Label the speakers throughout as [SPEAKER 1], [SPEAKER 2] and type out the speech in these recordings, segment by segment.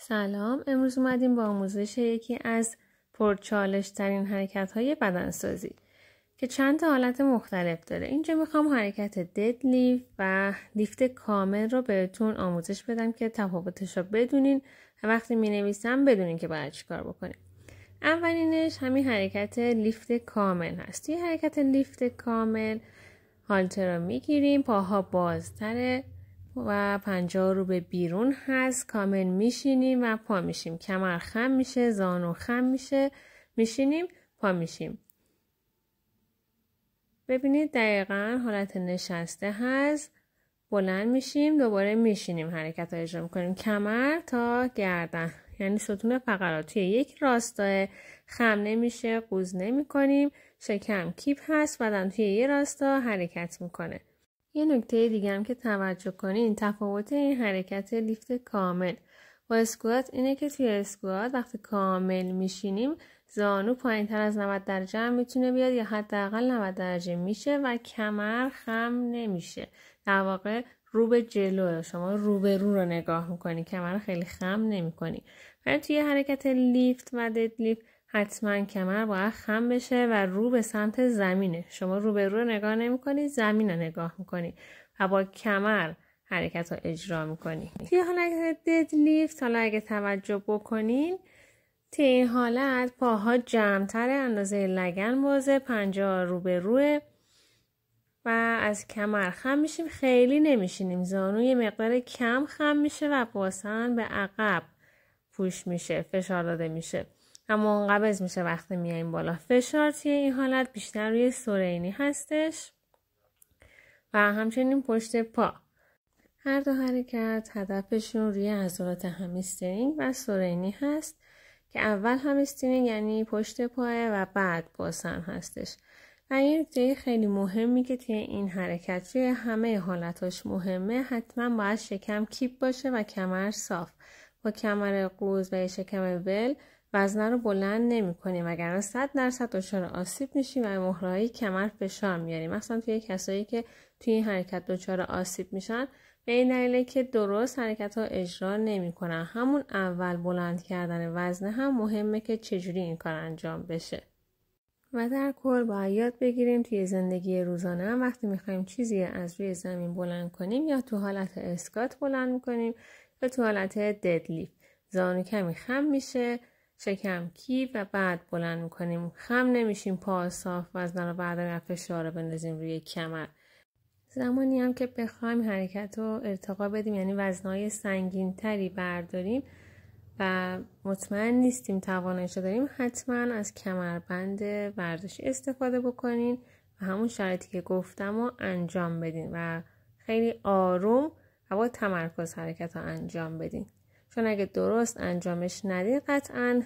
[SPEAKER 1] سلام، امروز اومدیم با آموزش یکی از پرچالش ترین حرکت های بدنسازی که چند تا حالت مختلف داره. اینجا میخوام حرکت دد لیفت و لیفت کامل رو بهتون آموزش بدم که تفاوتش رو بدونین و وقتی مینویسم بدونین که باید چی کار بکنیم. اولینش همین حرکت لیفت کامل هست. توی حرکت لیفت کامل هالتر رو میگیریم، پاها بازتره و پنجه رو به بیرون هست، کامل میشینیم و پا میشیم، کمر خم میشه، زانو خم میشه، میشینیم، پا میشیم. ببینید دقیقا حالت نشسته هست، بلند میشیم، دوباره میشینیم، حرکت ها اجرا میکنیم، کمر تا گردن، یعنی ستون فقرات توی یک راستاه، خم نمیشه، قوز نمی کنیم، شکم کیپ هست، بدن توی یه راستا حرکت میکنه. یه نکته دیگه هم که توجه کنین، تفاوت این حرکت لیفت کامل با اسکوات اینه که توی اسکوات وقتی کامل میشینیم زانو پایین تر از 90 درجه هم میتونه بیاد یا حداقل 90 درجه میشه و کمر خم نمیشه. در واقع رو به جلو، شما رو به رو نگاه میکنی، کمر خیلی خم نمیکنی. ولی توی حرکت لیفت و دد لیفت حتما کمر باید خم بشه و رو به سمت زمینه. شما رو به رو نگاه نمی کنی، زمین رو نگاه میکنی و با کمر حرکت رو اجرا میکنی. توی حالت دد لیفت حالا اگه توجه بکنین، توی این حالت پاها جمع‌تر، اندازه لگن بازه، پنجه رو به روه و از کمر خم میشیم، خیلی نمیشینیم، زانو یه مقدار کم خم میشه و باسن به عقب پوش میشه، فشار داده میشه و منقبض میشه وقتی میایم بالا. فشار توی این حالت بیشتر روی سرینی هستش و همچنین پشت پا. هر دو حرکت هدفشون روی عضلات همسترینگ و سرینی هست که اول همسترینگ یعنی پشت پاه و بعد باسن هستش. و این نکته خیلی مهمی که توی این حرکت توی همه حالتاش مهمه، حتما باید شکم کیپ باشه و کمر صاف. با کمر قوز و شکم ول وزنه رو بلند نمی کنیم، وگرنه 100% دچار آسیب میشیم و مهرهایی کمر فشار میاریم. مثلا توی کسایی که توی این حرکت دچار آسیب میشن به این دلیله که درست حرکت ها اجرا نمی کنن. همون اول بلند کردن وزنه هم مهمه که چجوری این کار انجام بشه. و در کل باید یاد بگیریم توی زندگی روزانه هم وقتی میخوایم چیزی از روی زمین بلند کنیم، یا تو حالت اسکات بلند میکنیم یا تو حالت دد لیفت، زانو کمی خم میشه، شکم کیپ و بعد بلند میکنیم، خم نمیشیم، پا صاف، وزن رو برداریم و فشار رو بندازیم روی کمر. زمانی هم که بخوایم حرکت رو ارتقا بدیم، یعنی وزنهای سنگین تری برداریم و مطمئن نیستیم تواناییشو داریم، حتما از کمربند ورزشی استفاده بکنین و همون شرایطی که گفتم رو انجام بدین و خیلی آروم و با تمرکز حرکت رو انجام بدین، چون اگه درست انجامش ندین قطعا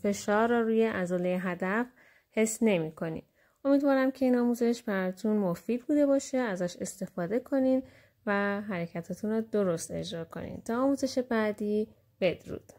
[SPEAKER 1] فشار رو روی عضله هدف حس نمی کنین. امیدوارم که این آموزش براتون مفید بوده باشه، ازش استفاده کنین و حرکتاتون رو درست اجرا کنین. تا آموزش بعدی، بدرود.